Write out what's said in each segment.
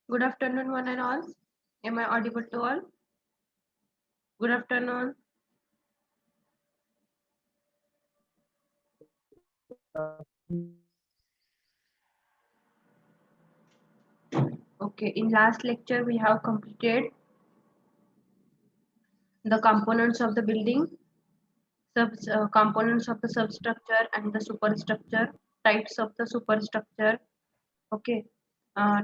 Good afternoon, one and all. Am I audible to all? Good afternoon. Okay, in last lecture we have completed the components of the building, components of the substructure and the superstructure, types of the superstructure. Okay,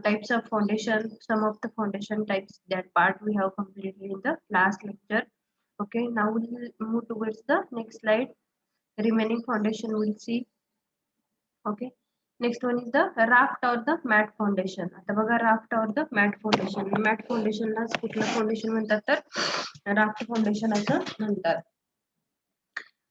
types of foundation, some of the foundation types. That part we have completed in the last lecture. Okay, now we will move towards the next slide. Remaining foundation we'll see. Okay, next one is the raft or the mat foundation. आता बघा raft or the mat foundation. mat foundation ला कुठलं foundation म्हणतात तर raft foundation असं म्हणतात.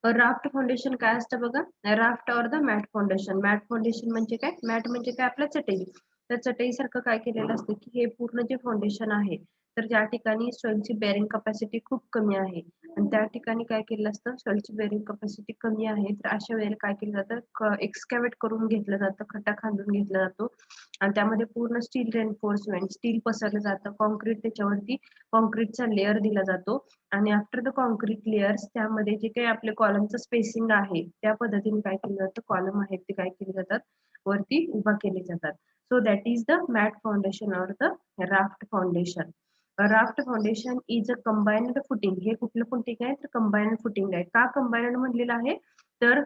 Raft foundation काय असतं बघा. Raft or the mat foundation. Mat foundation म्हणजे काय, मॅट म्हणजे काय आपलं चटई. त्या चटई सारखं काय केलेलं असतं की हे पूर्ण जे फाउंडेशन आहे तर ज्या ठिकाणी सॉइलची बेअरिंग कपॅसिटी खूप कमी आहे आणि त्या ठिकाणी काय केलं असतं, सॉइलची बेअरिंग कपॅसिटी कमी आहे तर अशा वेळेला काय केलं जातं, एक्सकॅव्हेट करून घेतलं जातं, खड्डा खांदून घेतला जातो आणि त्यामध्ये पूर्ण स्टील रेनफोर्समेंट, स्टील पसरलं जातं, कॉन्क्रीट त्याच्यावरती कॉन्क्रीटचा लेअर दिला जातो आणि आफ्टर द कॉन्क्रीट लेयर्स त्यामध्ये जे काही आपले कॉलमचं स्पेसिंग आहे त्या पद्धतीने काय केलं जातं, कॉलम आहेत ते काय केले जातात, वरती उभा केले जातात. So that is the mat foundation or the raft foundation. Raft foundation is a combined footing. हे कुठलं फुटिंग आहे तर कंबाइन्ड फुटिंग आहे. का कंबाइन्ड म्हणलेलं आहे तर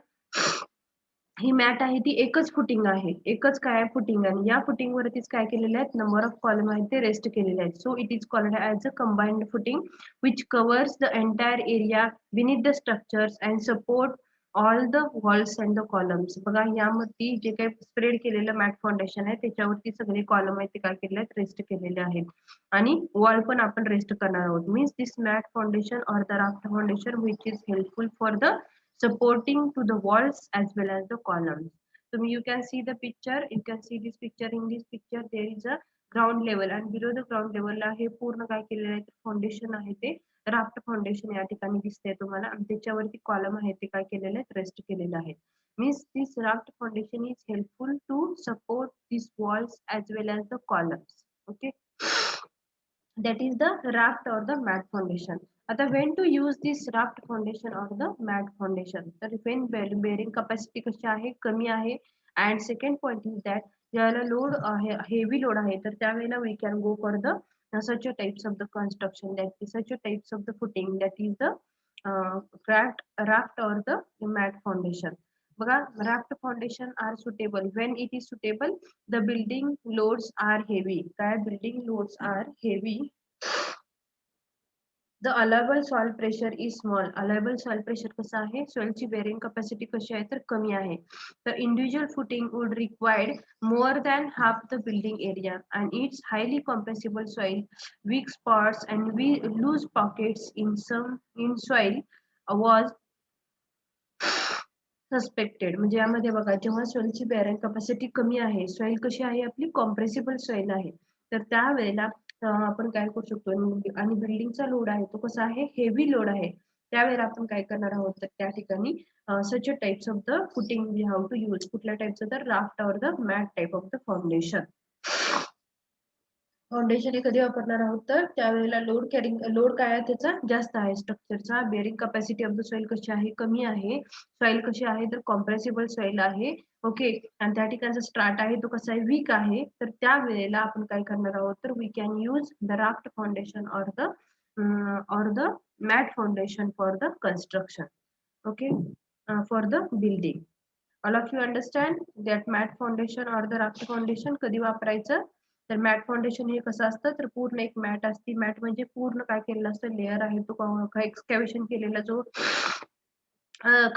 ही मॅट आहे ती एकच फुटिंग आहे, एकच काय फुटिंग आणि या फुटिंग वरतीच काय केलेले आहेत, नंबर ऑफ कॉलम आहेत ते रेस्ट केलेले आहेत. So it is called as a combined footing which covers the entire area beneath the structures and support all the walls and the columns. बघा यामध्ये जे काही स्प्रेड केलेलं मॅट फाउंडेशन आहे त्याच्यावरती सगळे कॉलम आहेत ते काय केले आहेत, रेस्ट केलेले आहेत आणि वॉल पण आपण रेस्ट करणार आहोत. Means this mat foundation or the raft foundation which is helpful for the supporting to the walls as well as the columns. So you can see the picture, you can see this picture. In this picture there is a ground level आणि below the ground लेवलला हे पूर्ण काय केलेलं आहे, foundation आहे ते raft foundation या ठिकाणी दिसतंय तुम्हाला आणि त्याच्यावरती कॉलम आहे ते काय केलेले आहेत, रेस्ट केलेले आहेत. Means this raft foundation is helpful to support this walls as well as the columns. Okay, that is the raft or the mat foundation. आता when to use this raft foundation or the mat foundation, तर when bearing capacity कशी आहे, कमी आहे and second point is that ज्याला load आहे, heavy load आहे तर त्यावेळेला we can go for the such a types of the construction, that is such a types of the footing, that is the raft or the mat foundation. बघा, raft foundation are suitable when it is suitable the building loads are heavy. काय building loads are heavy, the allowable soil pressure is small. allowable soil pressure कसं आहे, soilची bearing capacity कशी आहे तर कमी आहे. The individual footing would require more than half the building area and it's highly compressible soil, weak spots and loose pockets in soil was suspected. म्हणजे यामध्ये बघा, जेव्हा सॉइलची बेअरिंग कपॅसिटी कमी आहे, सॉइल कशी आहे आपली कॉम्प्रेसिबल सॉइल आहे तर त्यावेळेला आपण काय करू शकतो आणि बिल्डिंगचा लोड आहे तो कसा आहे, हेवी लोड आहे, त्यावेळेला आपण काय करणार आहोत तर त्या ठिकाणी such types of the footing we have to use. कुठल्या टाइपचं तर raft or the mat type of the foundation. Foundation हे कधी वापरणार आहोत तर त्यावेळेला लोड काय आहे त्याचा जास्त आहे, स्ट्रक्चरचा bearing capacity of the soil कशी आहे, कमी आहे. सॉइल कशी आहे तर कॉम्प्रेसिबल सॉइल आहे. ओके, आणि त्या ठिकाणचा स्ट्राट आहे तो कसा आहे, वीक आहे. तर त्यावेळेला आपण काय करणार आहोत तर we can use the raft foundation or the mat foundation for the construction. Okay, for the building. All of you understand that mat foundation or the raft foundation कधी वापरायचं तर मॅट फाउंडेशन हे कसं असतं तर पूर्ण एक मॅट असते. मॅट म्हणजे पूर्ण काय केलेलं असतं, लेअर आहे तो एक्सकॅव्हेशन केलेला जो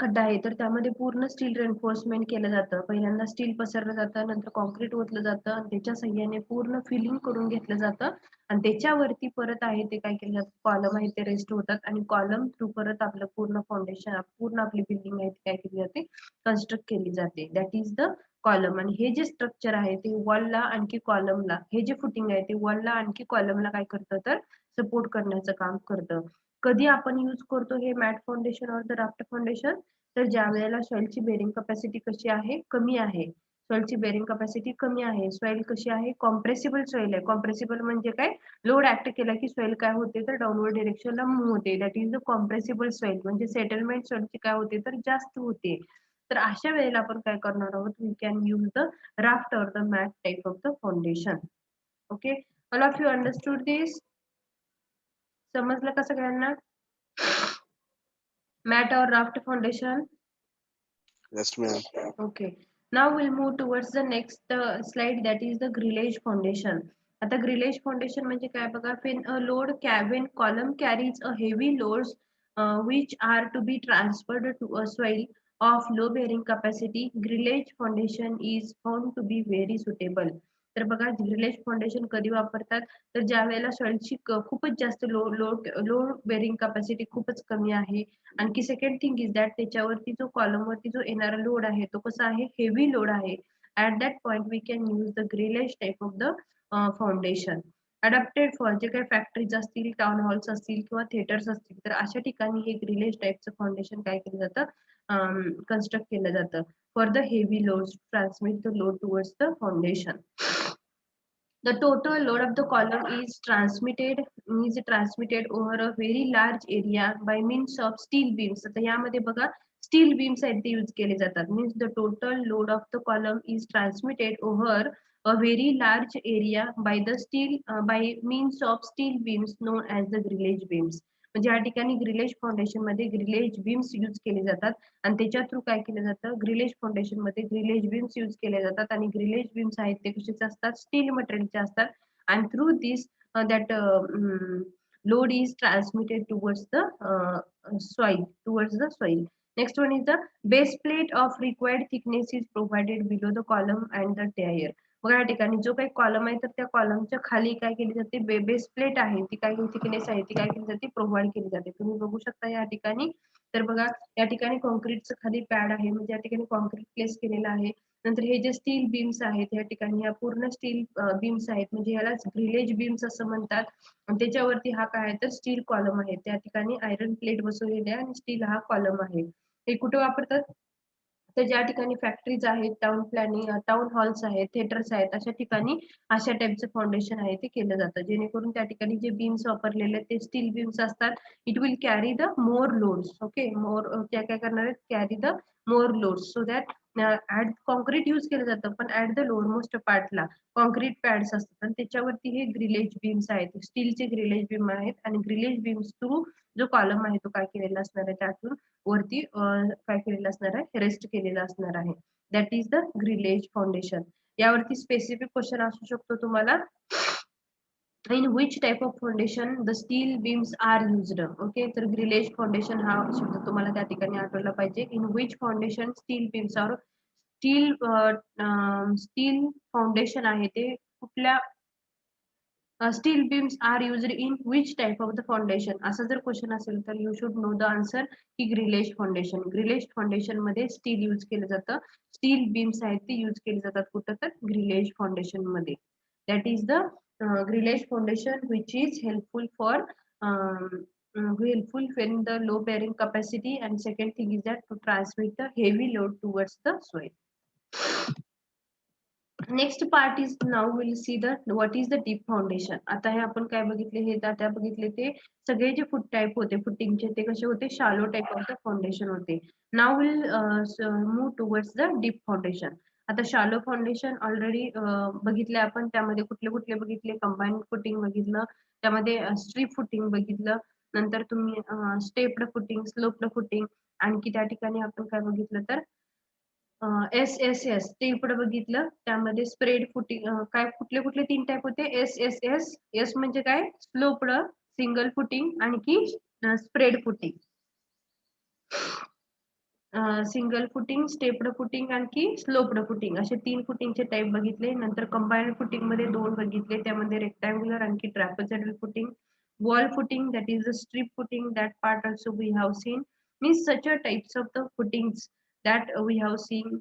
खड्डा आहे तर त्यामध्ये पूर्ण स्टील रेन्फोर्समेंट केलं जातं. पहिल्यांदा स्टील पसरलं जातं, नंतर कॉन्क्रीट ओतलं जातं आणि त्याच्या सहाय्याने पूर्ण फिलिंग करून घेतलं जातं आणि त्याच्यावरती परत आहे ते काय केलं जातं, कॉलम आहे ते रेस्ट होतात आणि कॉलम थ्रू परत आपलं पूर्ण फाउंडेशन, पूर्ण आपली बिल्डिंग आहे ती काय केली जाते, कन्स्ट्रक्ट केली जाते. That is the column. आणि हे जे स्ट्रक्चर आहे ते वॉलला आणखी कॉलमला, हे जे फुटिंग आहे ते वॉलला आणखी कॉलमला काय करतं तर सपोर्ट करण्याचं काम करतं. कधी आपण यूज करतो हे mat foundation or the raft foundation तर ज्या वेळेला सॉइलची बेअरिंग कपॅसिटी कशी आहे, कमी आहे. सॉइलची बेरिंग कॅपॅसिटी कमी आहे. सॉइल कशी आहे? कॉम्प्रेसिबल सॉइल आहे. कॉम्प्रेसिबल म्हणजे काय? लोड ऍक्ट केला की सॉइल काय होते तर डाऊनवर्ड डिरेक्शनला मूव्ह होते. That is the compressible soil. म्हणजे सेटलमेंट सॉइलची काय होते तर जास्त होते. तर अशा वेळेला आपण काय करणार आहोत? We can use the raft or the mat type of the foundation. Okay, all of you understood this? समजलं का सगळ्यांना? Mat or raft foundation? Yes, ma'am. Okay. Now we'll move towards the next slide, that is the grillage foundation. आता grillage foundation म्हणजे काय बघा? When a load when column carries a heavy loads which are to be transferred to a soil of low bearing capacity, grillage foundation is found to be very suitable. तर बघा grillage foundation कधी वापरतात तर ज्या वेळेला सॉइलची खूपच जास्त load bearing capacity खूपच कमी आहे. आणखी सेकंड थिंग इज दॅट त्याच्यावरती जो कॉलम वरती जो येणारा लोड आहे तो कसा आहे? हेवी लोड आहे. At that point we can use the grillage type of the foundation. Adapted for जे काही फॅक्टरीज असतील, टाउन हॉल्स असतील किंवा थिएटर्स असतील तर अशा ठिकाणी हे ग्रिलेज टाइपचं फाउंडेशन काय केलं जातं? कन्स्ट्रक्ट केलं जातं for the heavy loads transmit the load towards the foundation. The total load of the column is transmitted over a very large area by means of steel beams. आता यामध्ये बघा steel beams आहेत ते use केले जातात. Means the total load of the column is transmitted over a very large area by means of steel beams known as the grillage beams. म्हणजे या ठिकाणी ग्रिलेज फाउंडेशन मध्ये ग्रिलेज बीम्स यूज केले जातात आणि त्याच्या थ्रू काय केलं जातं? ग्रिलेज फाउंडेशन मध्ये ग्रिलेज बीम्स यूज केले जातात आणि ग्रिलेज बीम्स आहेत ते कशाचे असतात? स्टील मटेरियलचे असतात आणि through this that load is transmitted towards the soil. Next one is the base plate of required thickness is provided below the column and the tier. बघा या ठिकाणी जो काही कॉलम आहे तर त्या कॉलमच्या खाली काय केली जाते? बेस प्लेट आहे ती काय थिकनेस आहे ती काय केली जाते? प्रोव्हाइड केली जाते. तुम्ही बघू शकता या ठिकाणी. तर बघा या ठिकाणी कॉन्क्रीटचं खाली पॅड आहे म्हणजे या ठिकाणी कॉन्क्रीट प्लेस केलेलं आहे. नंतर हे जे स्टील बीम्स आहेत या ठिकाणी या पूर्ण स्टील बीम्स आहेत म्हणजे यालाच ग्रिलेज बीम्स असं म्हणतात. आणि त्याच्यावरती हा काय आहे तर स्टील कॉलम आहे. त्या ठिकाणी आयरन प्लेट बसवलेली आहे आणि स्टील हा कॉलम आहे. हे कुठे वापरतात? तर ज्या ठिकाणी फॅक्टरीज आहेत, टाउन हॉल्स आहेत, थिएटर्स आहेत अशा ठिकाणी अशा टाइपचं फाउंडेशन आहे ते केलं जातं. जेणेकरून त्या ठिकाणी जे बीम्स वापरलेले ते स्टील बीम्स असतात. It will carry the more loads. Okay, त्या काय करणार आहेत? Carry the more loads so that at concrete use केलं जातं पण ऍट द लोड मोस्ट पार्टला कॉन्क्रीट पॅड्स असतात आणि त्याच्यावरती हे ग्रिलेज बीम्स आहेत. स्टीलचे ग्रिलेज बीम आहेत आणि ग्रिलेज बीम्स थ्रू जो कॉलम आहे तो काय केलेला असणार आहे त्यातून वरती काय केलेलं असणार आहे? रेस्ट केलेलं असणार आहे. That is the grillage foundation. यावरती स्पेसिफिक क्वेश्चन असू शकतो तुम्हाला. In which type of foundation the steel beams are used. Okay, तर ग्रिलेज फाउंडेशन हा शब्द तुम्हाला त्या ठिकाणी आठवला पाहिजे. In which foundation steel beams are steel foundation आहे ते कुठल्या steel beams are used in which type of the foundation असं जर क्वेश्चन असेल तर you should know the answer की ग्रिलेज फाउंडेशन. ग्रिलेज फाउंडेशन मध्ये स्टील यूज केलं जातं. स्टील बीम्स आहेत ते यूज केले जातात कुठं तर ग्रिलेज फाउंडेशन मध्ये. That is the grillage foundation which is helpful when the low bearing capacity, and second thing is that to transmit the heavy load towards the soil. Next part is now will see the what is the deep foundation. आता हे आपण काय बघितले? हे आता बघितले ते सगळे जे फुट टाइप होते फुटिंगचे ते कसे होते? Shallow type of the foundation होते. Now will move towards the deep foundation. आता शालो फाउंडेशन ऑलरेडी बघितले आपण. त्यामध्ये कुठले कुठले बघितले? कंबाईन फुटिंग बघितलं, त्यामध्ये स्ट्रीप फुटिंग बघितलं, नंतर तुम्ही स्टेप्ड फुटिंग, स्लोप्ड फुटिंग, आणखी त्या ठिकाणी आपण काय बघितलं तर SSS ते पुढे बघितलं. त्यामध्ये स्प्रेड फुटिंग काय कुठले कुठले 3 टाइप होते? SSS. एस म्हणजे काय? स्लोप्ड, सिंगल फुटिंग, आणखी spread footing. Single footing, stepped footing, आणखी स्लोप्ड फुटिंग असे 3 फुटिंगचे टाइप बघितले. नंतर कंबाईन्ड फुटिंग मध्ये 2 बघितले. त्यामध्ये रेक्टँग्युलर आणखी trapezoidal footing. Wall footing, that is the strip footing, that part also we have seen. Means such a types of the footings that we have seen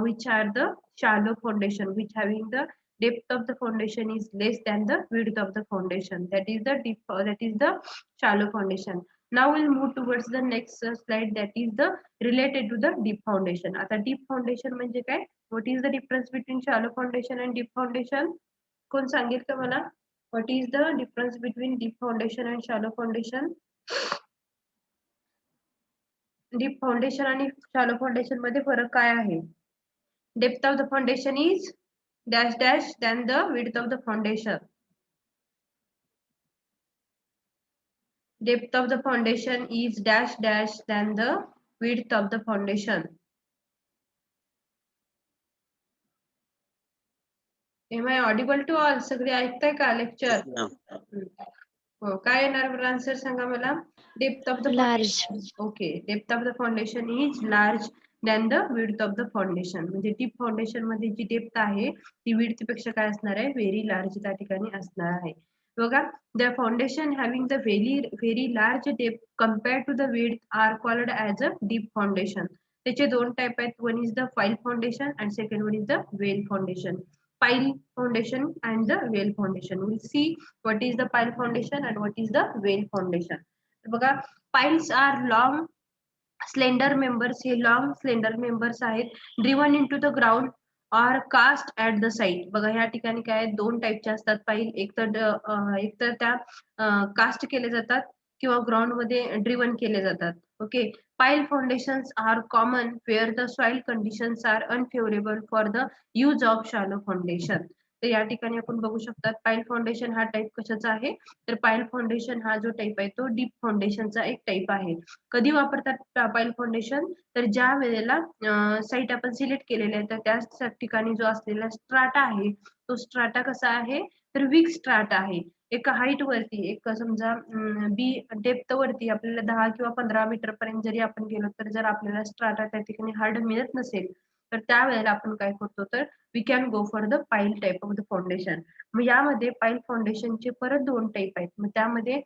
which are the shallow foundation, which having the depth of the foundation is less than the width of the foundation. That is the deep, that is the shallow foundation. Now we'll move towards the next slide, that is the related to the deep foundation. आता deep foundation म्हणजे काय? What is the difference between shallow foundation and deep foundation? कोण सांगेल का मला? What is the difference between deep foundation and shallow foundation? Deep foundation आणि shallow foundation मध्ये फरक काय आहे? Depth of the foundation is dash dash than the width of the foundation. Depth of the foundation is dash dash than the width of the foundation. Am I audible to all? सगळे ऐकताय का lecture? हो, काय येणार answer सांगा मला? Depth of the Large. foundation. Okay, depth of the foundation is large than the width of the foundation. म्हणजे deep foundation मध्ये जी डेप्थ आहे ती width पेक्षा काय असणार आहे? व्हेरी लार्ज त्या ठिकाणी असणार आहे. बघा, the foundation having the very large depth compared to the width are called as a deep foundation. त्याचे दोन टाइप आहेत. One is the pile foundation and second one is the well foundation. Pile foundation and the well foundation. We'll see what is the pile foundation and what is the well foundation. बघा, piles are long slender members. हे long slender members आहेत, driven into the ground or cast at the site. बघा, ह्या ठिकाणी काय दोन टाइपचे असतात पाईल. एक तर त्या कास्ट केले जातात किंवा ग्राउंड मध्ये ड्रिवन केले जातात. Okay, pile foundations are common where the soil conditions are unfavorable for the use of shallow foundation. तर या ठिकाणी आपण बघू शकतात पाईल फाउंडेशन हा टाइप कशाचा आहे, तर पाईल फाउंडेशन हा जो टाइप आहे तो डीप फाउंडेशनचा एक टाइप आहे. कधी वापरतात पाईल फाउंडेशन, तर ज्या वेळेला साईट आपण सिलेक्ट केलेले आहे तर त्या ठिकाणी जो असलेला स्ट्राटा आहे तो स्ट्राटा कसा आहे, तर वीक स्ट्राटा आहे. एका हाईट वरती, एक समजा बी डेप्थ वरती आपल्याला 10 किंवा 15 मीटर पर्यंत जरी आपण गेलो तर जर आपल्याला स्ट्राटा त्या ठिकाणी हार्ड मिळत नसेल तर त्यावेळेला आपण काय करतो, तर we can go for the pile type of the foundation. मग यामध्ये पाईल फाउंडेशनचे परत दोन टाइप आहेत. मग त्यामध्ये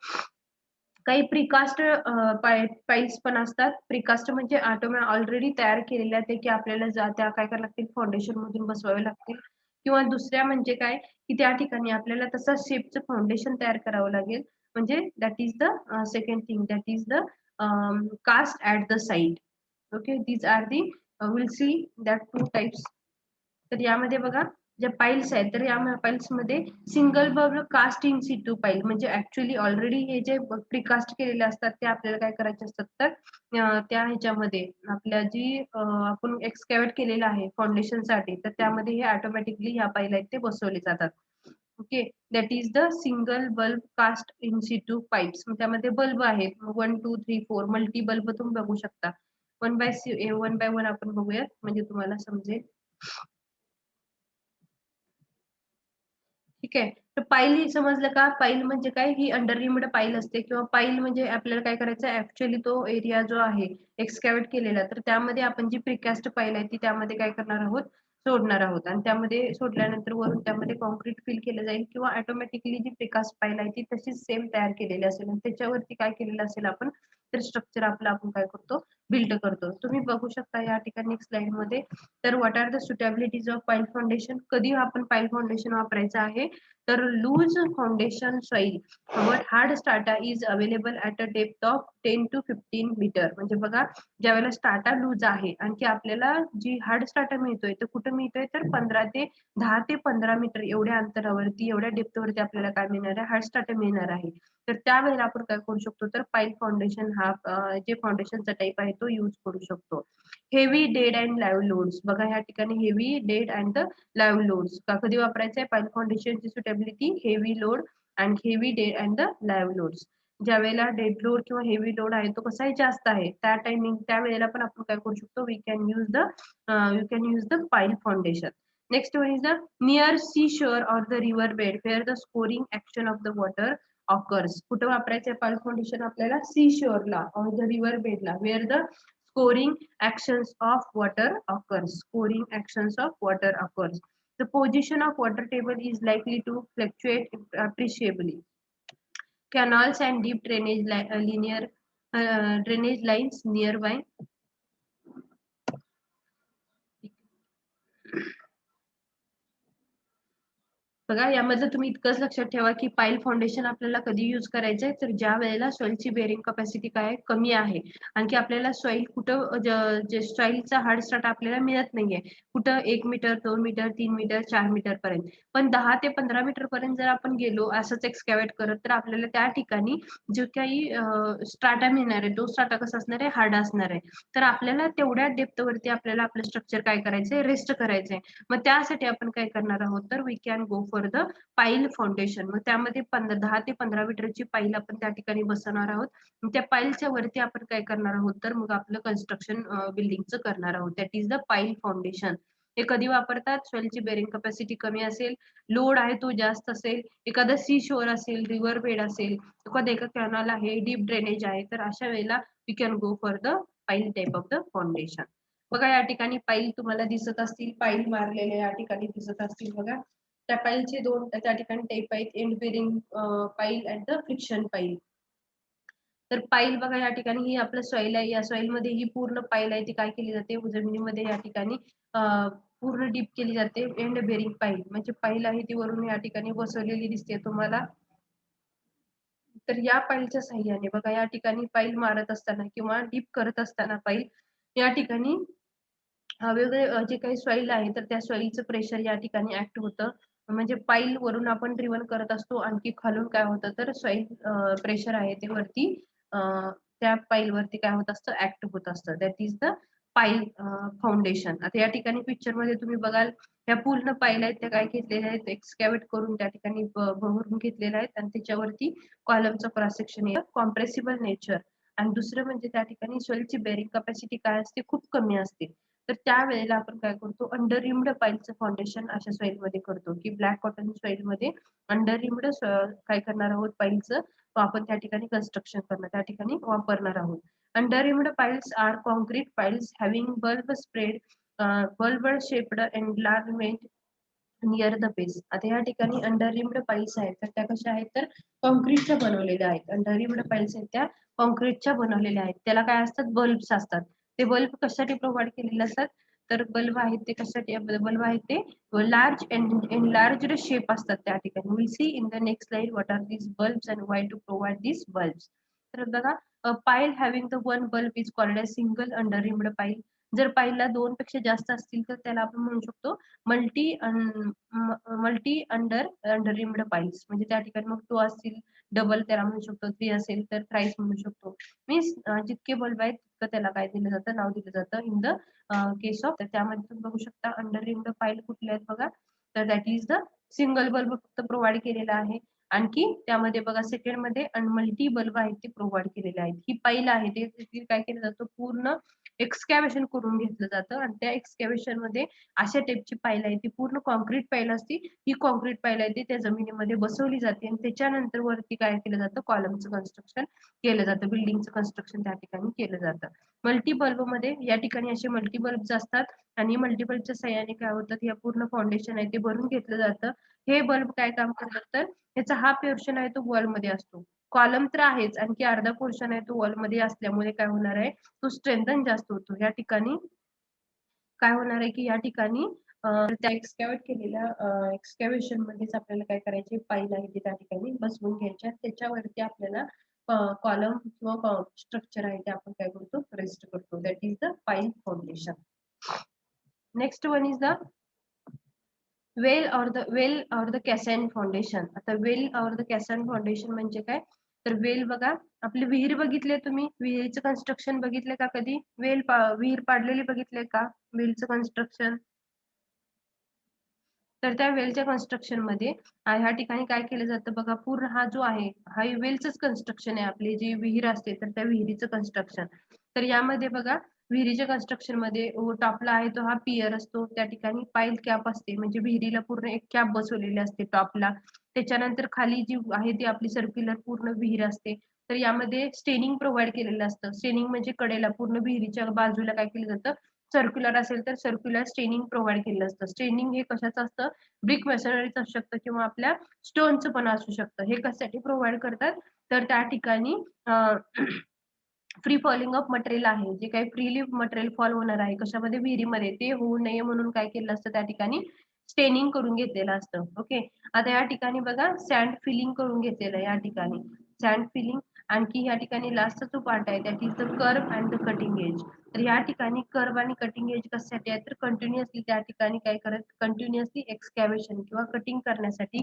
काही प्रीकास्ट पाईल्स पण असतात. प्रीकास्ट म्हणजे ऑलरेडी तयार केलेल्या ते की आपल्याला त्या काय करायला लागतील, फाउंडेशन मधून बसवावे लागतील. किंवा दुसऱ्या म्हणजे काय, की त्या ठिकाणी आपल्याला तसा शेपचं फाउंडेशन तयार करावं लागेल. म्हणजे that is the second thing, that is the cast at the site. Okay, these are the will see that two types. तर यामध्ये बघा, ज्या पाईल्स आहेत तर या पाईल्स मध्ये single bulb cast in situ pile, म्हणजे ऍक्च्युअली ऑलरेडी हे जे प्रीकास्ट केलेले असतात ते आपल्याला काय करायचे असतात, तर त्या ह्याच्यामध्ये आपल्या जी आपण एक्सकॅव्हेट केलेलं आहे फाउंडेशन साठी, तर त्यामध्ये हे ऑटोमॅटिकली ह्या पाईल आहेत ते बसवले जातात. Okay, that is the single bulb cast in situ pipes. त्यामध्ये बल्ब आहेत 1 2 3 4 मल्टी बल्ब तुम्ही बघू शकता. वन बाय वन आपण बघूयात म्हणजे तुम्हाला समजेल. ठीक आहे, तर पाईल समजलं का? पाईल म्हणजे काय, ही अंडररिम्ड पाईल असते किंवा पाईल म्हणजे आपल्याला काय करायचं, ऍक्च्युअली तो एरिया जो आहे एक्सकॅव्हेट केलेला तर त्यामध्ये आपण जी प्रीकास्ट पाईल आहे ती त्यामध्ये काय करणार आहोत, सोडणार आहोत. आणि त्यामध्ये सोडल्यानंतर वरून त्यामध्ये कॉन्क्रीट फिल केलं जाईल किंवा ऑटोमॅटिकली जी प्रीकास्ट पाईल आहे ती तशीच सेम तयार केलेली असेल आणि त्याच्यावरती काय केलेलं असेल आपण, तर स्ट्रक्चर आपलं आपण काय करतो, बिल्ड करतो. तुम्ही बघू शकता या ठिकाणी स्लाइड मध्ये. तर what are the suitabilities of pile foundation. कधी आपण पाईल फाउंडेशन वापरायचं आहे, तर लूज फाउंडेशन सॉइल वर hard strata is available at a depth of 10 to 15 metre. म्हणजे बघा, ज्यावेळेला स्टार्टा लूज आहे आणखी आपल्याला जी हार्ड स्टार्टा मिळतोय तर कुठं मिळतोय, तर 10 ते 15 मीटर एवढ्या अंतरावरती, एवढ्या डेप्थ वरती आपल्याला काय मिळणार आहे, हार्ड स्टार्टा मिळणार आहे. तर त्यावेळेला आपण काय करू शकतो, तर पाईल फाउंडेशन हा जे फाउंडेशनचा टाइप आहे तो यूज करू शकतो. Heavy dead and live loads. बघा ह्या ठिकाणी heavy dead and the live loads का कधी वापरायचं आहे, पाईल फाउंडेशनची suitability heavy load and heavy dead and the live loads. ज्या वेळेला डेड लोड किंवा हेवी लोड आहे तो कसाही जास्त आहे त्या टायमिंग त्या वेळेला पण आपण काय करू शकतो, we can use the pile foundation. Next one is the near sea shore or the river bed where the scoring action of the water occurs. कुठं वापरायचं आहे पाईल फाउंडेशन आपल्याला, सी शोरला ऑर द रिव्हर बेडला, where the scoring actions of water occurs. Scoring actions of water occurs. The position of water table is likely to fluctuate appreciably. Canals and deep drainage drainage lines nearby. बघा यामधलं तुम्ही इतकंच लक्षात ठेवा, की पाईल foundation आपल्याला कधी यूज करायचंय, तर ज्या वेळेला सॉइलची बेअरिंग कपॅसिटी काय आहे, कमी आहे. आणखी आपल्याला सॉइल कुठं जे सॉइलचा हार्ड स्टार्ट आपल्याला मिळत नाहीये. कुठं 1 मीटर, 2 मीटर, 3 मीटर, 4 मीटर पर्यंत. पण 10 ते 15 मीटर पर्यंत जर आपण गेलो असंच एक्सकॅव्हेट करत, तर आपल्याला त्या ठिकाणी जो काही स्ट्राटा मिळणार आहे, तो स्ट्राटा कसा असणार आहे, हार्ड असणार आहे. तर आपल्याला तेवढ्या डेप्थवरती आपल्याला आपलं स्ट्रक्चर काय करायचंय, रेस्ट करायचंय. मग त्यासाठी आपण काय करणार आहोत, तर we can go for the pile foundation. मग त्यामध्ये 10 ते 15 मीटरची पाईल आपण त्या ठिकाणी बसवणार आहोत. मग त्या पाईलच्या वरती आपण काय करणार आहोत, तर मग आपलं कन्स्ट्रक्शन बिल्डिंगचं करणार आहोत. That is the pile foundation. हे कधी वापरतात, सॉइलची बेअरिंग कपॅसिटी कमी असेल, लोड आहे तो जास्त असेल, एखादा सी शोर असेल, रिव्हर बेड असेल, एका कॅनल आहे, डीप ड्रेनेज आहे, तर अशा वेळेला we can go for the pile type of the foundation. बघा या ठिकाणी पाईल तुम्हाला दिसत असतील, पाईल मारलेले या ठिकाणी दिसत असतील बघा. त्या पाईलचे दोन त्या ठिकाणी टाईप आहेत, एंड बेअरिंग पाईल अँड द फ्रिक्शन पाईल. तर पाईल बघा या ठिकाणी ही आपलं सॉइल आहे. या सॉइलमध्ये ही पूर्ण पाईल आहे ती काय केली जाते, जमिनीमध्ये या ठिकाणी पूर्ण डीप केली जाते. एंड बेअरिंग पाईल म्हणजे पाईल आहे ती वरून या ठिकाणी बसवलेली दिसते तुम्हाला. तर या पाईलच्या साहाय्याने बघा या ठिकाणी पाईल मारत असताना किंवा डीप करत असताना पाईल या ठिकाणी वेगवेगळे जे काही सॉइल आहे तर त्या सॉइलचं प्रेशर या ठिकाणी ऍक्ट होतं. म्हणजे पाईल वरून आपण ड्रिव्हन करत असतो, आणखी खालून काय होतं तर सॉइल प्रेशर आहे ते वरती अ, त्या पाईल वरती काय होत असतं, ऍक्ट होत असतं. That is the pile foundation. आता या ठिकाणी पिक्चर मध्ये तुम्ही बघाल ह्या पूर्ण पाईल आहेत त्या काय घेतलेल्या आहेत, एक्सकॅव्हेट करून त्या ठिकाणी भरून घेतलेल्या आहेत आणि त्याच्यावरती कॉलमचं क्रॉस सेक्शन येतं. Compressible nature. आणि दुसरं म्हणजे त्या ठिकाणी सॉइलची बेअरिंग कपॅसिटी काय असते, खूप कमी असते. तर त्यावेळेला आपण काय करतो, अंडर रिम्ड पाईलचं फाउंडेशन अशा सॉइल मध्ये करतो, की ब्लॅक कॉटन सॉइल मध्ये अंडर रिम्ड काय करणार आहोत, पाईलचं आपण त्या ठिकाणी कन्स्ट्रक्शन करणार त्या ठिकाणी वापरणार आहोत. Under reamed piles are concrete piles having bulb spread bulb shaped enlargement near the base. आता या ठिकाणी अंडर रिम्ड पाईल्स आहेत तर त्या कशा आहेत, तर कॉन्क्रीटच्या बनवलेल्या आहेत. अंडर रिम्ड पाईल्स आहेत त्या कॉन्क्रीटच्या बनवलेल्या आहेत. त्याला काय असतात, बल्ब्स असतात. ते बल्ब कशासाठी प्रोव्हाइड केलेले असतात, तर बल्ब आहेत ते कशासाठी, बल्ब आहेत ते लार्ज एनलार्ज्ड शेप असतात त्या ठिकाणी. Will see in the next slide what are these bulbs and why to provide these bulbs. तर बघा, pile having the one bulb is called as single under reamed pile. जर पाईलला दोन पेक्षा जास्त असतील तर त्याला आपण म्हणू शकतो multi multi under reamed piles. म्हणजे त्या ठिकाणी मग टू असतील, डबल त्याला म्हणू शकतो, थ्री असेल तर थ्राईस म्हणू शकतो. मीन्स जितके बल्ब आहेत तितकं त्याला काय दिलं जातं, नाव दिलं जातं इन द केस ऑफ. तर त्यामध्ये तुम्ही बघू शकता अंडर रिम्ड पाईल कुठले आहेत बघा, तर that is the single bulb फक्त प्रोव्हाइड केलेला आहे. आणखी त्यामध्ये बघा सेकंड मध्ये मल्टी बल्ब आहेत ते प्रोव्हाइड केलेले आहेत. ही पाईल आहे ते काय केलं जातं, पूर्ण एक्सकॅव्हेशन करून घेतलं जातं आणि त्या एक्सकॅव्हेशन मध्ये अशा टाईपची पाईल आहे ती पूर्ण कॉन्क्रीट पाईल असती. ही कॉन्क्रीट पाईल आहे ती त्या जमिनीमध्ये बसवली जाते आणि त्याच्यानंतर वरती काय केलं जातं, कॉलमचं कन्स्ट्रक्शन केलं जातं, बिल्डिंगचं कन्स्ट्रक्शन त्या ठिकाणी केलं जातं. मल्टी बल्ब मध्ये या ठिकाणी असे मल्टी बल्ब असतात आणि मल्टी बल्बच्या सहाय्याने काय होतं, या पूर्ण फाउंडेशन आहे ते भरून घेतलं जातं. हे बल्ब काय काम करतात, तर याचा हा पोर्शन आहे तो वॉल मध्ये असतो. कॉलम तर आहेच, आणखी अर्धा पोर्शन आहे तो वॉल मध्ये असल्यामुळे काय होणार आहे, तो स्ट्रेंथन जास्त होतो. या ठिकाणी काय होणार आहे, की या ठिकाणी त्या एक्सकॅव्हेट केलेल्या एक्सकॅव्हेशन मध्येच आपल्याला काय करायचे, पाईल आहे ती त्या ठिकाणी बसवून घ्यायच्या. त्याच्यावरती आपल्याला कॉलम किंवा स्ट्रक्चर आहे ते आपण काय करतो, रेस्ट करतो. That is the pile foundation. Next one is the well or the caisson foundation. आता वेल और द कॅसॅन फाउंडेशन म्हणजे काय, तर वेल बघा, आपली विहीर बघितले तुम्ही, विहिरीचं कन्स्ट्रक्शन बघितले का कधी, विहीर पाडलेली बघितले का, वेलचं कन्स्ट्रक्शन. तर त्या वेलच्या कन्स्ट्रक्शन मध्ये ह्या ठिकाणी काय केलं जातं बघा, पूर्ण हा जो आहे हा वेलचंच कन्स्ट्रक्शन आहे. आपली जी विहीर असते तर त्या विहिरीचं कन्स्ट्रक्शन. तर यामध्ये बघा, विहिरीच्या कन्स्ट्रक्शन मध्ये टॉपला आहे तो हा पियर असतो. त्या ठिकाणी पाईल कॅप असते, म्हणजे विहिरीला पूर्ण एक कॅप बसवलेली असते टॉपला. त्याच्यानंतर खाली जी आहे ती आपली सर्क्युलर पूर्ण विहीर असते. तर यामध्ये स्टेनिंग प्रोव्हाइड केलेलं असतं. स्टेनिंग म्हणजे कडेला पूर्ण विहिरीच्या बाजूला काय केलं जातं, सर्क्युलर असेल तर सर्क्युलर स्टेनिंग प्रोव्हाइड केलेलं असतं. स्टेनिंग हे कशाचं असतं, ब्रिक मॅसोनरीचं असू शकतं किंवा आपल्या स्टोनचं पण असू शकतं. हे कशासाठी प्रोव्हाइड करतात, तर त्या ठिकाणी फ्री फॉलिंग ऑफ मटेरियल आहे, जे काही फ्रीली मटेरियल फॉल होणार आहे कशामध्ये, विहिरीमध्ये, ते होऊ नये म्हणून काय केलं असतं त्या ठिकाणी स्टेनिंग करून घेतलेलं असतं. ओके. आता या ठिकाणी बघा सँड फिलिंग करून घेतलेलं आहे या ठिकाणी. सँड फिलिंग आणखी या ठिकाणी लास्टचा जो पार्ट आहे that is the curve and the cutting age. तर या ठिकाणी कर्व आणि कटिंग एज कशासाठी आहे तर कंटिन्युअसली त्या ठिकाणी काय करत कंटिन्युअसली एक्सकॅव्हेशन किंवा कटिंग करण्यासाठी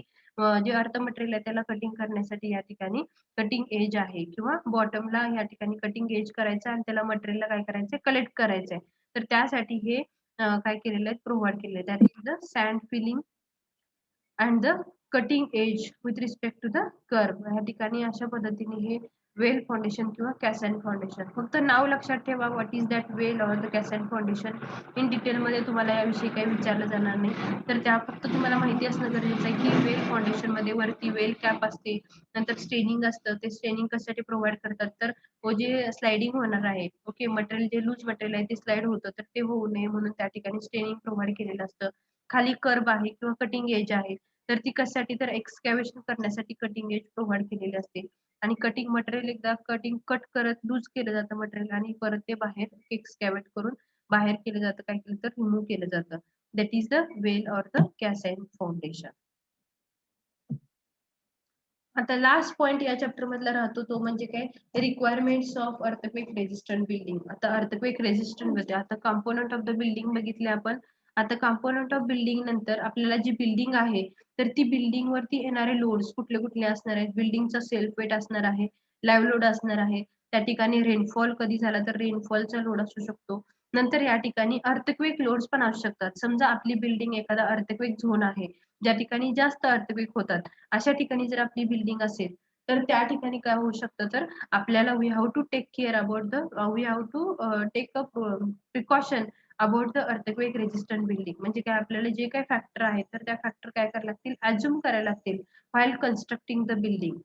जे अर्थ मटेरियल आहे त्याला कटिंग करण्यासाठी या ठिकाणी कटिंग एज आहे किंवा बॉटमला या ठिकाणी कटिंग एज करायचं आणि त्याला मटेरियलला काय करायचं कलेक्ट करायचंय. तर त्यासाठी हे काय केलेलं आहे प्रोव्हाइड केलेलं आहे that is the sand filling and the cutting edge with respect to the curve. या ठिकाणी अशा पद्धतीने हे वेल फाउंडेशन किंवा कॅसॅन फाउंडेशन. फक्त नाव लक्षात ठेवा what is that well or the caisson foundation. In डिटेलमध्ये तुम्हाला याविषयी काही विचारलं जाणार नाही. तर त्या फक्त तुम्हाला माहिती असणं गरजेचं आहे की वेल फाउंडेशनमध्ये वरती वेल कॅप असते, नंतर स्टेनिंग असतं. ते स्टेनिंग कशासाठी प्रोव्हाइड करतात तर जे स्लायडिंग होणार आहे ओके मटेरियल जे लूज मटेरियल आहे ते स्लाइड होतं तर ते होऊ नये म्हणून त्या ठिकाणी स्टेनिंग प्रोव्हाइड केलेलं असतं. खाली कर्व आहे किंवा कटिंग एज आहे तर ती कशासाठी तर एक्सकॅव्हेशन करण्यासाठी कटिंग एज प्रोव्हाइड केलेली असते. आणि कटिंग मटेरियल एकदा कट करत लूज केलं जातं मटेरियल आणि परत ते बाहेर एक्सकॅव्हेट करून बाहेर केलं जातं काय केलं तर रिमूव्ह केलं जातं. That is the well or the caisson foundation. आता लास्ट पॉइंट या चॅप्टर मधला राहतो तो म्हणजे काय requirements of earthquake resistant building. आता अर्थक्वेक रेजिस्टंट होते आता कंपोनंट ऑफ द बिल्डिंग बघितले आपण. आता कंपोनंट ऑफ बिल्डिंग नंतर आपल्याला जी बिल्डिंग आहे तर ती बिल्डिंग वरती येणारे लोड्स कुठले कुठले असणार आहेत. बिल्डिंगचा सेल्फ वेट असणार आहे, लाईव्ह लोड असणार आहे. त्या ठिकाणी रेनफॉल कधी झाला तर रेनफॉलचा लोड असू शकतो. नंतर या ठिकाणी अर्थक्वेक लोड्स पण असू शकतात. समजा आपली बिल्डिंग एखादा अर्थक्वेक झोन आहे ज्या ठिकाणी जास्त अर्थक्वेक होतात. अशा ठिकाणी जर आपली बिल्डिंग असेल तर त्या ठिकाणी काय होऊ शकतं तर आपल्याला we have to take care about the we have to take a precaution about the earthquake resistant building. म्हणजे काय आपल्याला जे काही फॅक्टर आहेत तर त्या फॅक्टर काय करायला लागतील अज्युम करायला लागतील व्हाईल कन्स्ट्रक्टिंग द बिल्डिंग.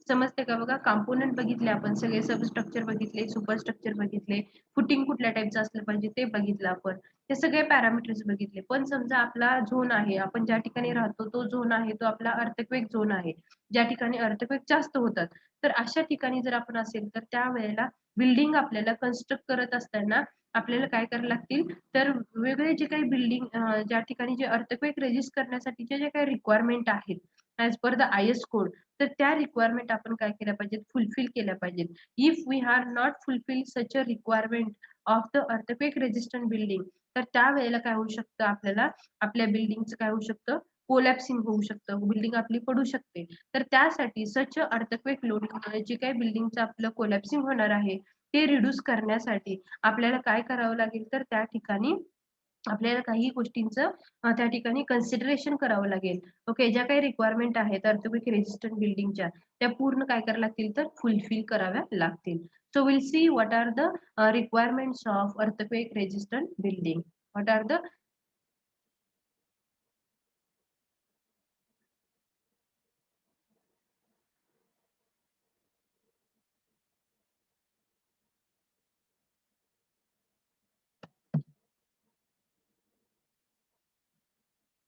समजते का बघा कॉम्पोनंट बघितले आपण सगळे सबस्ट्रक्चर बघितले सुपरस्ट्रक्चर बघितले फुटिंग कुठल्या टाईपचं असलं पाहिजे ते बघितलं आपण. हे सगळे पॅरामीटर्स बघितले. पण समजा आपला झोन आहे आपण ज्या ठिकाणी राहतो तो झोन आहे तो आपला अर्थक्वेक झोन आहे ज्या ठिकाणी अर्थक्वेक जास्त होतात. तर अशा ठिकाणी जर आपण असेल तर त्यावेळेला बिल्डिंग आपल्याला कन्स्ट्रक्ट करत असताना आपल्याला काय करायला लागतील तर वेगवेगळे जे काही बिल्डिंग ज्या ठिकाणी जे अर्थक्वेक रेजिस्ट करण्यासाठीचे जे काही रिक्वायरमेंट आहेत as per the IS code तर त्या रिक्वायरमेंट आपण काय केल्या पाहिजेत फुलफिल केल्या पाहिजेत. If we are not fulfil such a requirement of the earthquake resistant building तर त्यावेळेला काय होऊ शकतं आपल्याला आपल्या बिल्डिंगचं काय होऊ शकतं कोलॅप्सिंग होऊ शकतं बिल्डिंग आपली पडू शकते. तर त्यासाठी सच अर्थक्वेक लोडिंगमुळे जे काही बिल्डिंगचं आपलं कोलॅप्सिंग होणार आहे ते रिड्यूस करण्यासाठी आपल्याला काय करावं लागेल तर त्या ठिकाणी आपल्याला काही गोष्टींचं त्या ठिकाणी कन्सिडरेशन करावं लागेल. ओके ज्या काही रिक्वायरमेंट आहेत अर्थक्वेक रेजिस्टंट बिल्डिंगच्या त्या पूर्ण काय कराव्या लागतील तर फुलफिल कराव्या लागतील. So will see what are the requirements of earthquake resistant building. What are the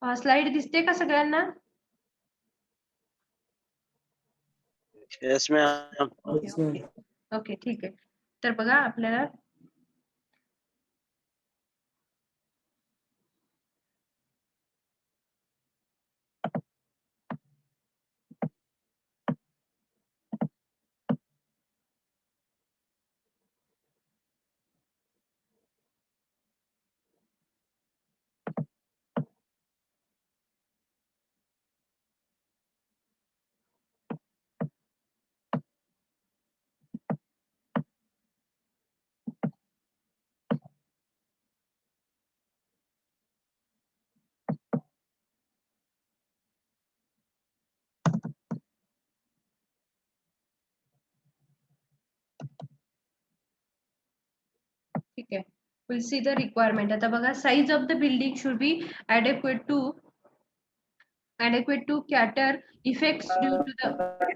slide दिसते का सगळ्यांना? Yes, ma'am. Okay okay okay ठीक आहे. तर बघा आपल्याला ठीक आहे. Will see the requirement. आता बघा size of the building should be adequate to cater effects due to the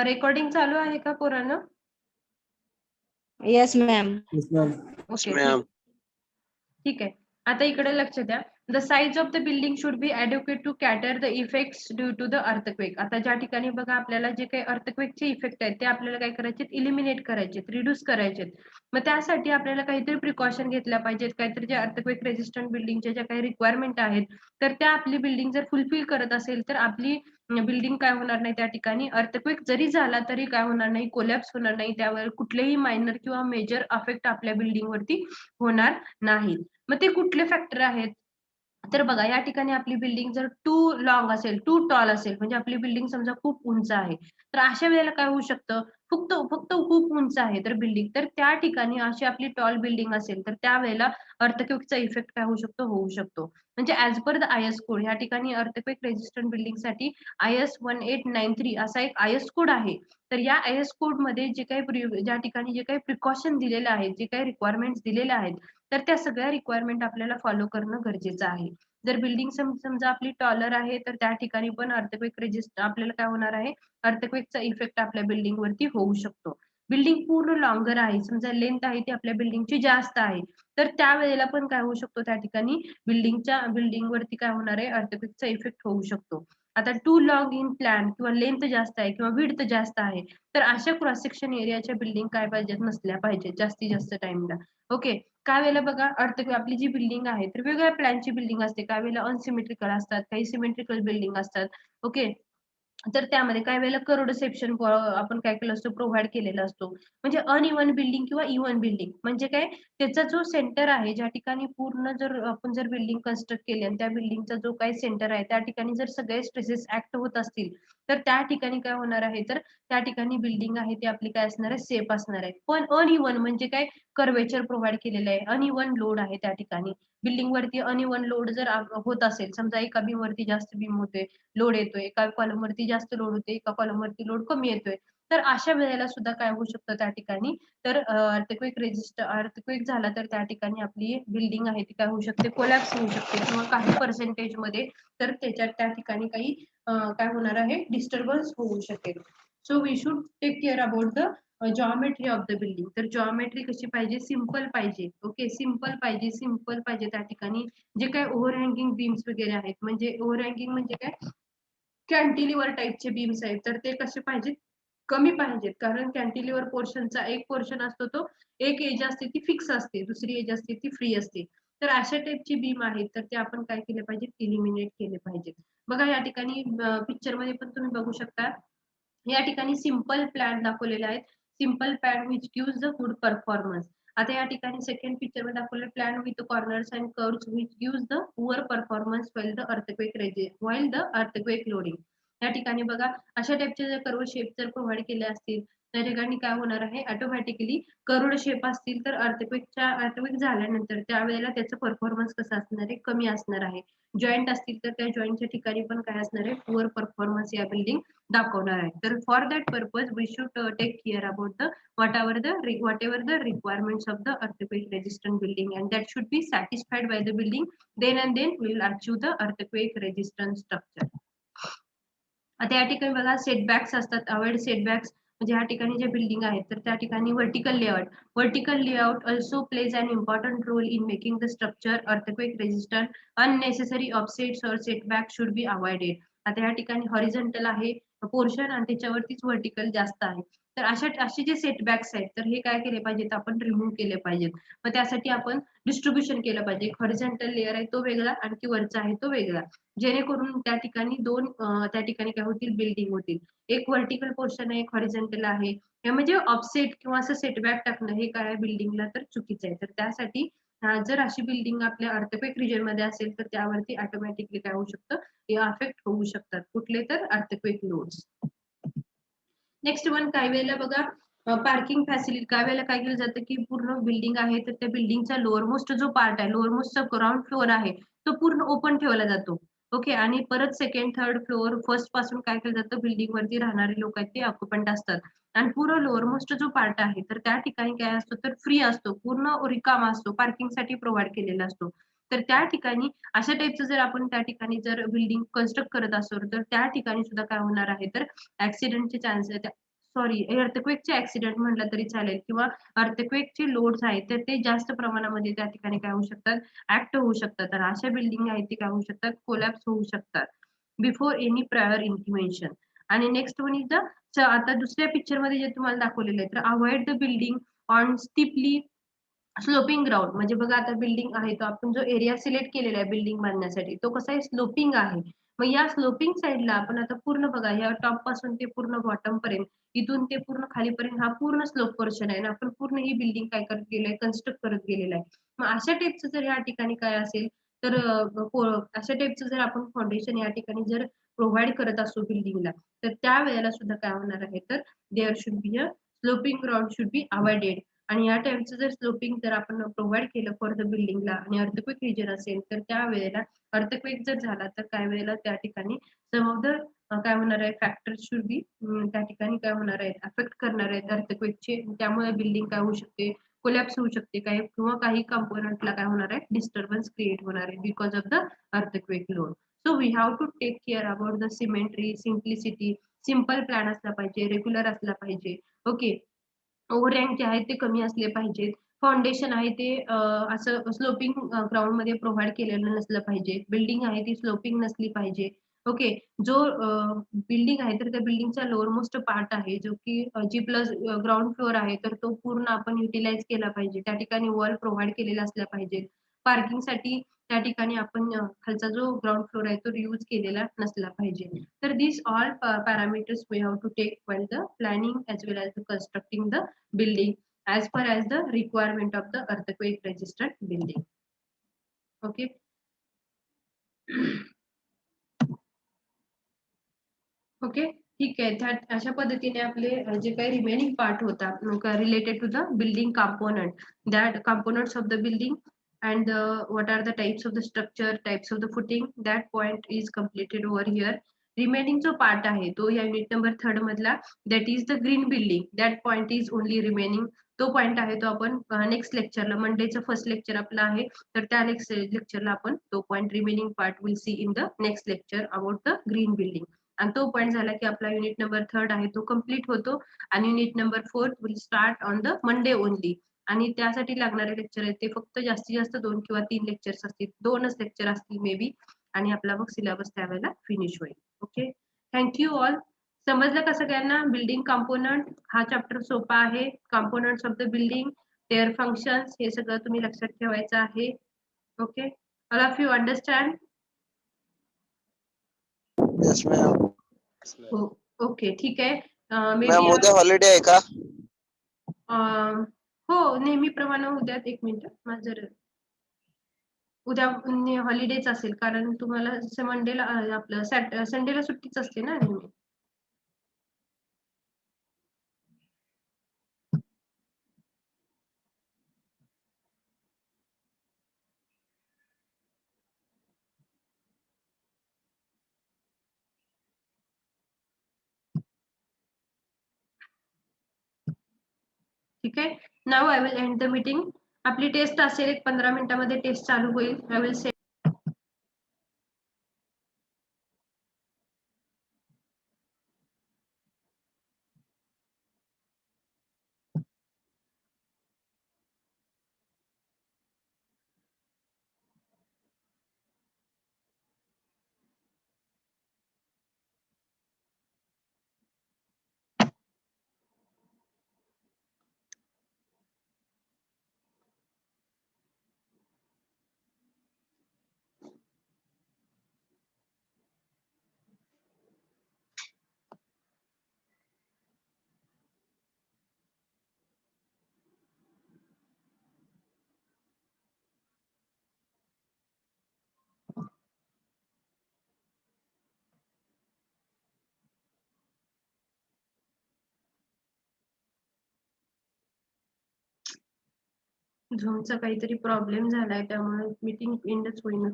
recording चालू आहे का पोरांनो? Yes, ma'am. Yes, ma'am. Yes, okay, ma'am. ठीक आहे. आता इकडे लक्ष द्या. The size of the building should be adequate to cater the effects due to the earthquake. आता ज्या ठिकाणी बघा आपल्याला जे काही अर्थक्वेकचे इफेक्ट आहेत ते आपल्याला काय करायचे, इलिमिनेट करायचे, रिड्यूस करायचे. मग त्यासाठी आपल्याला काहीतरी प्रिकॉशन घेतल्या पाहिजेत, काहीतरी जे अर्थक्वेक रेजिस्टंट बिल्डिंगच्या ज्या काही रिक्वायरमेंट आहेत तर त्या आपली बिल्डिंग जर फुलफिल करत असेल तर आपली बिल्डिंग काय होणार नाही, त्या ठिकाणी अर्थक्वेक जरी झाला तरी काय होणार नाही, कोलॅप्स होणार नाही, त्यावर कुठलेही मायनर किंवा मेजर अफेक्ट आपल्या बिल्डिंग वरती होणार नाही. मग ते कुठले फॅक्टर आहेत, तर बघा या ठिकाणी आपली बिल्डिंग जर टू लॉंग असेल, टू टॉल असेल, म्हणजे आपली बिल्डिंग समजा खूप उंच आहे, तर अशा वेळेला काय होऊ शकतं, फक्त फक्त खूप उंच आहे तर बिल्डिंग, तर त्या ठिकाणी अशी आपली टॉल बिल्डिंग असेल तर त्यावेळेला अर्थक्वेकचा इफेक्ट काय होऊ शकतो. म्हणजे as per the IS code या ठिकाणी अर्थक्वेक रेजिस्टंट बिल्डिंग साठी IS 1893 असा एक आयएस कोड आहे. तर या आयएस कोड मध्ये जे काही ज्या ठिकाणी जे काही प्रिकॉशन दिलेले आहेत, जे काही रिक्वायरमेंट्स दिलेल्या आहेत, तर त्या सगळ्या रिक्वायरमेंट आपल्याला फॉलो करणं गरजेचं आहे. जर बिल्डिंग समजा आपली टॉलर आहे तर त्या ठिकाणी पण अर्थक्वेक रेजिस्ट आपल्याला काय होणार आहे, अर्थक्वेकचा इफेक्ट आपल्या बिल्डिंग वरती होऊ शकतो. बिल्डिंग पूर्ण लॉंगर आहे, समजा लेंथ आहे ती आपल्या बिल्डिंगची जास्त आहे, तर त्यावेळेला पण काय होऊ शकतो, त्या ठिकाणी बिल्डिंग वरती काय होणार आहे, अर्थक्वेकचा इफेक्ट होऊ शकतो. आता टू लॉंग इन प्लॅन किंवा लेंथ जास्त आहे किंवा विड्थ जास्त आहे, तर अशा क्रॉस सेक्शन एरियाच्या बिल्डिंग काय पाहिजेत, नसल्या पाहिजेत जास्तीत जास्त टाइमला. ओके, काय वेळेला बघा आपली जी बिल्डिंग आहे तर वेगवेगळ्या प्लॅनची बिल्डिंग असते, काही वेळेला अनसिमेट्रिकल असतात, काही सिमेट्रिकल बिल्डिंग असतात. ओके, तर त्यामध्ये काही वेळेला करोड सेक्शन आपण काय केलं असतो, प्रोव्हाइड केलेला असतो. म्हणजे अनइव्हन बिल्डिंग किंवा इव्हन बिल्डिंग म्हणजे काय, त्याचा जो सेंटर आहे ज्या ठिकाणी पूर्ण जर आपण जर बिल्डिंग कन्स्ट्रक्ट केली आणि त्या बिल्डिंगचा जो काही सेंटर आहे त्या ठिकाणी जर सगळे स्ट्रेसेस ऍक्ट होत असतील तर त्या ठिकाणी काय होणार आहे, तर त्या ठिकाणी बिल्डिंग आहे ती आपली काय असणार आहे, सेफ असणार आहे. पण अनइव्हन म्हणजे काय, कर्वेचर प्रोव्हाइड केलेलं आहे, अनइव्हन लोड आहे त्या ठिकाणी. बिल्डिंग वरती अनइव्हन लोड जर होत असेल, समजा एका बीम वरती जास्त बीम होते, लोड येतोय, एका कॉलम वरती जास्त लोड होते, एका कॉलम वरती लोड कमी येतोय, तर अशा वेळेला सुद्धा काय होऊ शकतं त्या ठिकाणी, तर अर्थक्वेक झाला तर त्या ठिकाणी आपली बिल्डिंग आहे ती काय होऊ शकते, कोलॅप्स होऊ शकते किंवा काही पर्सेंटेज मध्ये तर त्याच्यात त्या ठिकाणी काही काय होणार आहे, डिस्टर्बन्स होऊ शकेल. So we should take care about the geometry of the building. तर जॉमेट्री कशी पाहिजे, सिंपल पाहिजे. ओके, सिंपल पाहिजे त्या ठिकाणी. जे काही ओव्हरहँगिंग बीम्स वगैरे आहेत, म्हणजे ओव्हरहँगिंग म्हणजे काय, कॅन्टिलिव्हर टाईपचे बीम्स आहेत, तर ते कसे पाहिजेत, कमी पाहिजेत. कारण कॅन्टिलिव्हर पोर्शनचा एक पोर्शन असतो, तो एक एज असते ती फिक्स असते, दुसरी एज असते ती फ्री असते. तर अशा टाईपची बीम आहेत तर ते आपण काय केले पाहिजे, इलिमिनेट केले पाहिजेत. बघा या ठिकाणी पिक्चर मध्ये पण तुम्ही बघू शकता, या ठिकाणी सिंपल प्लॅन दाखवलेले आहेत. Simple plan which gives the good performance. आता या ठिकाणी सेकंड पिक्चर मध्ये दाखवले plan with corners and curves which gives the poor performance while the earthquake loading. या ठिकाणी बघा अशा टाइपचे जर कर्व शेप जर प्रोव्हाइड केले असतील त्या ठिकाणी काय होणार आहे, ऑटोमॅटिकली कर्व्ड शेप असतील तर अर्थक्वेक झाल्यानंतर त्यावेळेला त्याचं परफॉर्मन्स कसं असणार आहे, कमी असणार आहे. जॉईंट असतील तर त्या जॉईंटच्या ठिकाणी पण काय असणार आहे, पुअर परफॉर्मन्स या बिल्डिंग दाखवणार आहे. तर for that purpose we should take care about the whatever the requirements of the earthquake resistant building, and that should be satisfied by the building, then we will achieve the earthquake resistant structure. आता या ठिकाणी बघा setbacks असतात, avoid setbacks म्हणजे या ठिकाणी जे building आहेत तर त्या ठिकाणी vertical layout also plays an important role in making the structure earthquake resistant. Unnecessary offsets or setbacks should be avoided. आता या ठिकाणी हॉरिझॉन्टल आहे पोर्शन आणि त्याच्यावरतीच वर्टिकल जास्त आहे, तर असे जे सेटबॅक्स आहेत तर हे काय केले पाहिजेत, आपण रिमूव्ह केले पाहिजेत. मग त्यासाठी आपण डिस्ट्रीब्युशन केलं पाहिजे, हॉरिझॉन्टल लेअर आहे तो वेगळा आणखी वरचा आहे तो वेगळा, जेणेकरून त्या ठिकाणी दोन त्या ठिकाणी काय होतील, बिल्डिंग होतील. एक व्हर्टिकल पोर्शन आहे, एक हॉरिझॉन्टल आहे. हे म्हणजे ऑफसेट किंवा असं सेटबॅक टाकणं हे काय बिल्डिंगला तर चुकीचं आहे. तर त्यासाठी जर अशी बिल्डिंग आपल्या अर्थक्वेक रिजन मध्ये असेल तर त्यावरती ऑटोमॅटिकली काय होऊ शकतं, हे अफेक्ट होऊ शकतात. कुठले तर अर्थक्वेक लोड्स. नेक्स्ट वन, काही वेळेला बघा पार्किंग फॅसिलिटी, काही वेळेला काय केलं जातं की पूर्ण बिल्डिंग आहे तर त्या बिल्डिंगचा लोअर मोस्ट जो पार्ट आहे, लोअर मोस्ट ग्राउंड फ्लोअर आहे तो पूर्ण ओपन ठेवला जातो. ओके, आणि परत सेकंड थर्ड फ्लोअर फर्स्ट पासून काय केलं जातं, बिल्डिंग वरती राहणारे लोक आहेत ते ऑक्युपंट असतात आणि पूर्ण लोअर मोस्ट जो पार्ट आहे तर त्या ठिकाणी काय असतो, तर फ्री असतो, पूर्ण रिकामा असतो, पार्किंग साठी प्रोव्हाइड केलेला असतो. तर त्या ठिकाणी अशा टाईपचं जर आपण त्या ठिकाणी जर बिल्डिंग कन्स्ट्रक्ट करत असू तर त्या ठिकाणी सुद्धा काय होणार आहे तर ऍक्सिडेंटचे चान्सेस सॉरी अर्थक्वेकचे ऍक्सिडेंट म्हटलं तरी चालेल किंवा अर्थक्वेकचे लोड्स आहेत तर ते जास्त प्रमाणामध्ये त्या ठिकाणी काय होऊ शकतात ऍक्ट होऊ शकतात आणि अशा बिल्डिंग आहेत ते काय होऊ शकतात कोलॅप्स होऊ शकतात बिफोर एनी प्रायर इंटिमेशन. आणि नेक्स्ट वन इज द आता दुसऱ्या पिक्चर मध्ये जे तुम्हाला दाखवलेलं आहे तर avoid the building on steeply sloping ground. म्हणजे बघा आता बिल्डिंग आहे तो आपण जो एरिया सिलेक्ट केलेला आहे बिल्डिंग बांधण्यासाठी तो कसा आहे स्लोपिंग आहे. मग या स्लोपिंग साईडला आपण आता पूर्ण बघा या टॉप पासून ते पूर्ण बॉटम पर्यंत इथून ते पूर्ण खालीपर्यंत हा पूर्ण स्लोप पोर्शन आहे आणि आपण पूर्ण ही बिल्डिंग काय करत गेलोय कन्स्ट्रक्ट करत गेलेलं आहे. मग अशा टाईपचं जर या ठिकाणी काय असेल तर अशा टाईपचं जर आपण फाउंडेशन या ठिकाणी जर प्रोव्हाइड करत असू बिल्डिंगला तर त्या वेळेला सुद्धा काय होणार आहे तर there should be a sloping ground should be avoided. आणि या टाईपचं जर स्लोपिंग जर आपण प्रोव्हाइड केलं फॉर द बिल्डिंगला आणि अर्थक्वेक रिजन असेल तर त्या वेळेला अर्थक्वेक जर झाला तर काय वेळेला त्या ठिकाणी सम ऑफ द काय होणार आहे फॅक्टर शुड बी त्या ठिकाणी काय होणार आहे अफेक्ट करणार आहेत अर्थक्वेकचे. त्यामुळे बिल्डिंग काय होऊ शकते कोलॅप्स होऊ शकते काही किंवा काही कंपोनंटला काय होणार आहे डिस्टर्बन्स क्रिएट होणार आहे because of the earthquake load. So we have to take care about the symmetry simplicity. Simple plan असला पाहिजे रेग्युलर असला पाहिजे. ओके ओव्हरहँग जे आहेत ते कमी असले पाहिजेत. फाउंडेशन आहे ते असं स्लोपिंग ग्राउंड मध्ये प्रोव्हाइड केलेलं नसलं पाहिजे. बिल्डिंग आहे ती स्लोपिंग नसली पाहिजे. ओके जो बिल्डिंग आहे तर त्या बिल्डिंगचा लोअर मोस्ट पार्ट आहे जो की जी प्लस ग्राउंड फ्लोअर आहे तर तो पूर्ण आपण युटिलाइज केला पाहिजे. त्या ठिकाणी वॉल प्रोव्हाइड केलेला असल्या पाहिजे. पार्किंगसाठी त्या ठिकाणी आपण खालचा जो ग्राउंड फ्लोअर आहे तो रियूज केलेला नसला पाहिजे. तर these all parameters we have to take while the planning as well as the constructing the building as per as the requirement of the earthquake resistant building. Okay. Okay ठीक आहे. त्या अशा पद्धतीने आपले जे काही रिमेनिंग पार्ट होता related to the building component that components of the building and what are the types of the structure types of the footing that point is completed over here. Remaining जो part आहे तो या unit number 3 मधला that is the green building that point is only remaining. तो point आहे तो आपण next लेक्चरला मंडेचं first lecture आपलं आहे तर त्या नेक्स्ट लेक्चरला आपण तो point remaining part will see in the next lecture about the green building. आणि तो पॉइंट झाला की आपला युनिट नंबर 3 आहे तो कम्प्लीट होतो आणि unit number 4 will start on the Monday only. आणि त्यासाठी लागणारे लेक्चर आहेत ते फक्त जास्तीत जास्त 2 किंवा 3 लेक्चर्स असतील 2च लेक्चर असतील मे बी आणि आपला मग सिलेबस त्यावेळेला फिनिश होईल. Okay thank you all. समजलं का सगळ्यांना बिल्डिंग कंपोनंट हा चॅप्टर सोपा आहे. Components of the building their functions हे सगळं तुम्ही लक्षात ठेवायचं आहे. Okay all of you understand. Yes, ma'am. हो ओके ठीक आहे. मे मॅम बी उद्या हॉलिडे आहे का? हो नेहमीप्रमाणे उद्या एक मिनिट माझं जर उद्या हॉलिडेच असेल कारण तुम्हाला मंडेला आपलं संडेला सुट्टीच असते ना नेहमी. ठीक आहे. Now I will end the meeting. आपली टेस्ट असेल एक 15 मिनिटामध्ये टेस्ट चालू होईल. आय विल से झूमचा काहीतरी प्रॉब्लेम झालाय त्यामुळे मीटिंग एंडच होईना.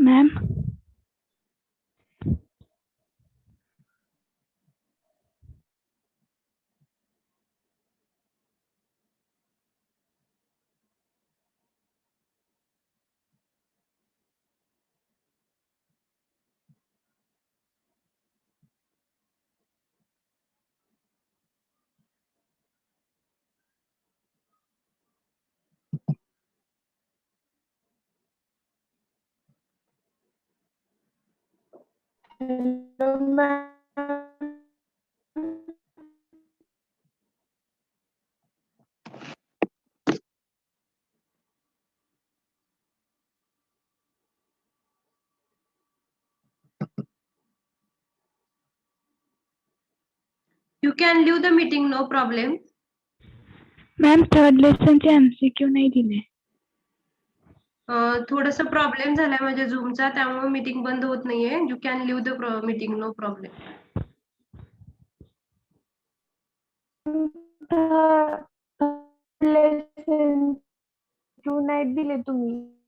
Ma'am You can leave the meeting, no problem. Ma'am third लेसनचे MCQ नाही दिले. थोडस प्रॉब्लेम झालाय माझ्या झूमचा, त्यामुळे मीटिंग बंद होत नाहीये. You can leave the meeting, no problem. Lesson नाही दिले तुम्ही.